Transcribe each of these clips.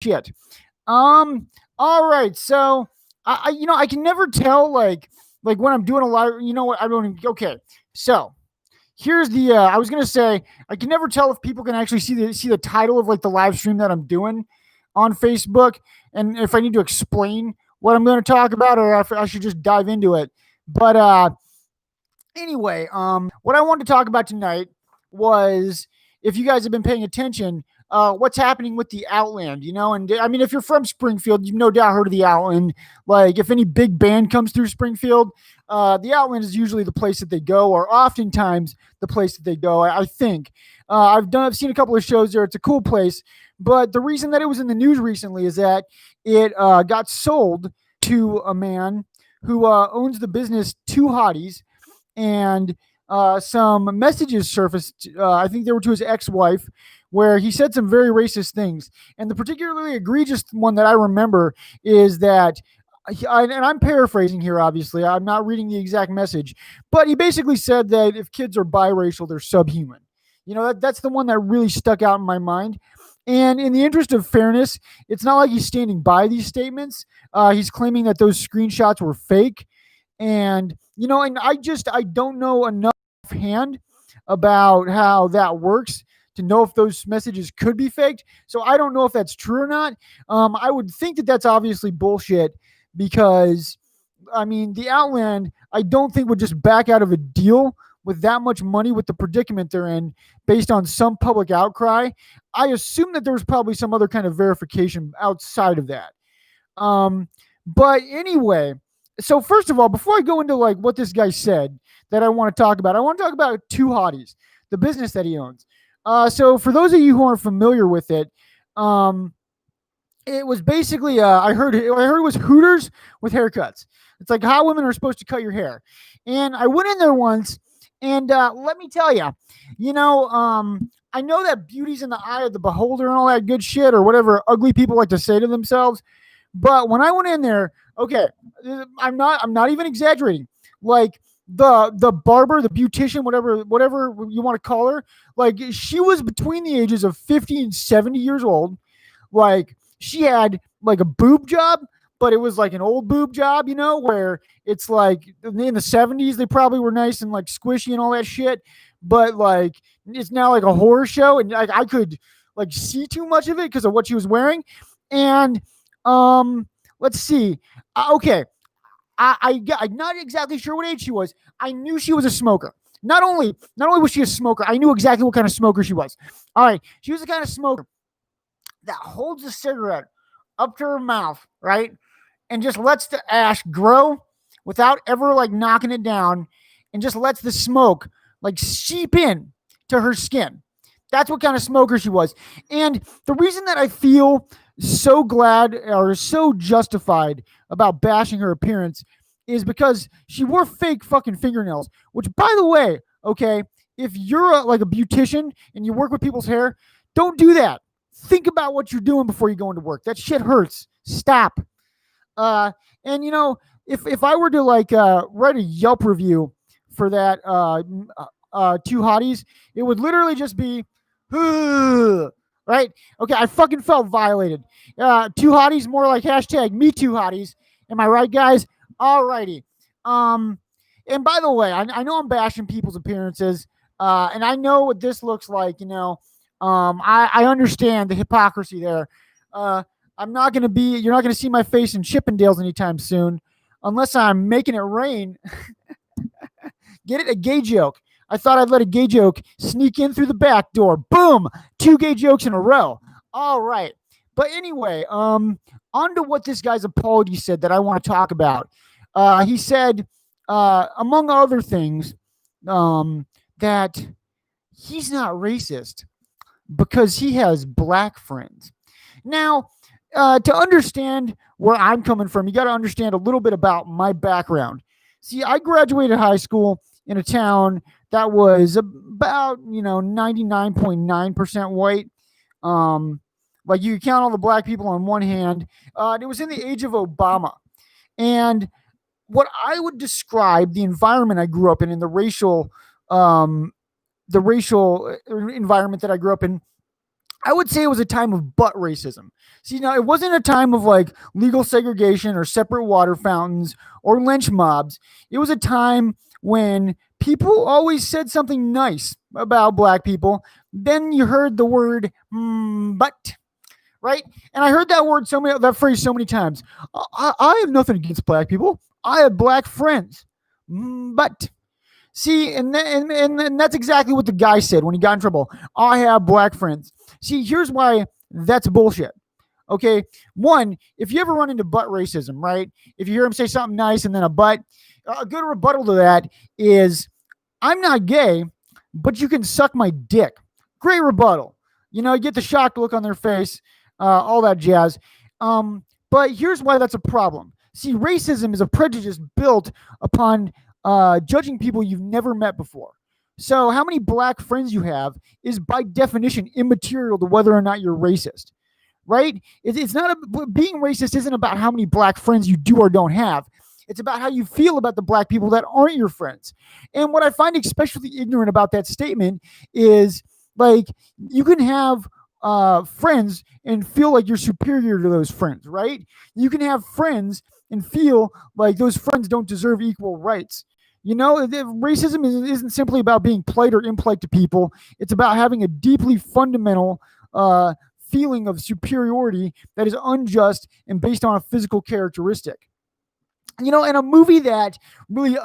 shit. Um. All right. So I can never tell like when I'm doing a live. You know what? I don't. Okay. So here's the. I was gonna say I can never tell if people can actually see the title of like the live stream that I'm doing on Facebook, and if I need to explain what I'm going to talk about, or if I should just dive into it. But anyway, what I wanted to talk about tonight was, if you guys have been paying attention, what's happening with the Outland, and I mean, if you're from Springfield, you've no doubt heard of the Outland. Like, if any big band comes through Springfield, the Outland is usually the place that they go, or oftentimes the place that they go. I think I've seen a couple of shows there. It's a cool place, but the reason that it was in the news recently is that it got sold to a man who owns the business 2HOTTIES, and some messages surfaced. I think they were to his ex-wife, where he said some very racist things. And the particularly egregious one that I remember is that, and I'm paraphrasing here, obviously, I'm not reading the exact message, but he basically said that if kids are biracial, they're subhuman. That's the one that really stuck out in my mind. And in the interest of fairness, it's not like he's standing by these statements. He's claiming that those screenshots were fake, and I don't know enough hand about how that works to know if those messages could be faked. So I don't know if that's true or not. I would think that that's obviously bullshit, because I mean, the Outland, I don't think would just back out of a deal with that much money, with the predicament they're in, based on some public outcry. I assume that there was probably some other kind of verification outside of that. But anyway, so first of all, before I go into like what this guy said that I want to talk about, I want to talk about 2HOTTIES, the business that he owns. So for those of you who aren't familiar with it, it was basically I heard it was Hooters with haircuts. It's like how women are supposed to cut your hair. And I went in there once, and let me tell you, I know that beauty's in the eye of the beholder and all that good shit, or whatever ugly people like to say to themselves. But when I went in there, okay, I'm not even exaggerating. Like, the barber, the beautician, whatever you want to call her, like, she was between the ages of 50 and 70 years old. Like, she had like a boob job, but it was like an old boob job, where it's like in the 70s they probably were nice and like squishy and all that shit, but like it's now like a horror show, and like I could like see too much of it because of what she was wearing. And let's see. Okay, I'm not exactly sure what age she was. I knew she was a smoker. Not only was she a smoker, I knew exactly what kind of smoker she was. All right, she was the kind of smoker that holds a cigarette up to her mouth, right, and just lets the ash grow without ever like knocking it down, and just lets the smoke like seep in to her skin. That's what kind of smoker she was. And the reason that I feel so glad or so justified about bashing her appearance is because she wore fake fucking fingernails, which, by the way, okay, if you're like a beautician and you work with people's hair, don't do that. Think about what you're doing before you go into work. That shit hurts. Stop. And if I were to like write a Yelp review for that 2HOTTIES, it would literally just be right. Okay, I fucking felt violated. 2HOTTIES, more like hashtag me 2HOTTIES. Am I right, guys? Alrighty. And by the way, I know I'm bashing people's appearances, and I know what this looks like. I understand the hypocrisy there. You're not going to see my face in Chippendales anytime soon, unless I'm making it rain. Get it? A gay joke. I thought I'd let a gay joke sneak in through the back door. Boom! 2 gay jokes in a row. All right. But anyway, on to what this guy's apology said that I want to talk about. He said, among other things, that he's not racist because he has black friends. Now, to understand where I'm coming from, you got to understand a little bit about my background. See, I graduated high school in a town that was about 99.9% white. Like, you could count all the black people on one hand. It was in the age of Obama, and what I would describe the environment I grew up in, and the racial environment that I grew up in, I would say it was a time of butt racism. See, now it wasn't a time of like legal segregation or separate water fountains or lynch mobs. It was a time when people always said something nice about black people. Then you heard the word but, right? And I heard that phrase so many times. I have nothing against black people. I have black friends. But see, and that's exactly what the guy said when he got in trouble. I have black friends. See, here's why that's bullshit. Okay, one, if you ever run into butt racism, right? If you hear him say something nice and then a butt, a good rebuttal to that is, I'm not gay, but you can suck my dick. Great rebuttal. You know, you get the shocked look on their face, all that jazz. But here's why that's a problem. See, racism is a prejudice built upon judging people you've never met before. So, how many black friends you have is by definition immaterial to whether or not you're racist, right? It's not being racist isn't about how many black friends you do or don't have. It's about how you feel about the black people that aren't your friends. And what I find especially ignorant about that statement is like you can have friends and feel like you're superior to those friends, right? You can have friends and feel like those friends don't deserve equal rights. You know, racism isn't simply about being polite or impolite to people. It's about having a deeply fundamental feeling of superiority that is unjust and based on a physical characteristic. You know, and a movie that really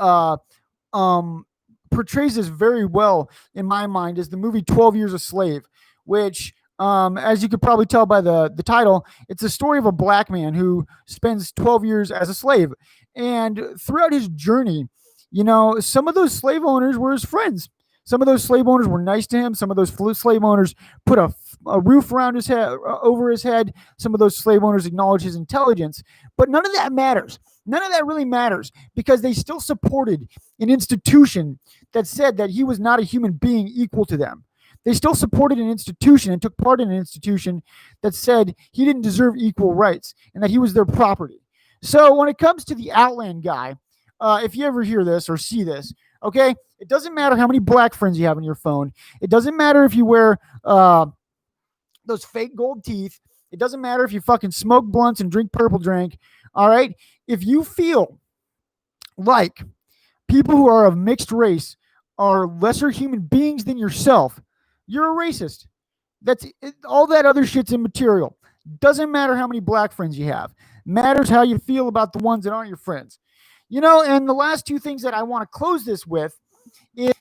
portrays this very well in my mind is the movie 12 Years a Slave, which as you could probably tell by the title, it's a story of a black man who spends 12 years as a slave. And throughout his journey, you know, some of those slave owners were his friends. Some of those slave owners were nice to him. Some of those slave owners put a roof around his head, over his head. Some of those slave owners acknowledged his intelligence. But none of that matters. None of that really matters because they still supported an institution that said that he was not a human being equal to them. They still supported an institution and took part in an institution that said he didn't deserve equal rights and that he was their property. So when it comes to the Outland guy, if you ever hear this or see this, okay, it doesn't matter how many black friends you have on your phone. It doesn't matter if you wear those fake gold teeth. It doesn't matter if you fucking smoke blunts and drink purple drink. All right. If you feel like people who are of mixed race are lesser human beings than yourself, you're a racist. That's it, all that other shit's immaterial. Doesn't matter how many black friends you have. Matters how you feel about the ones that aren't your friends. You know, and the last two things that I want to close this with is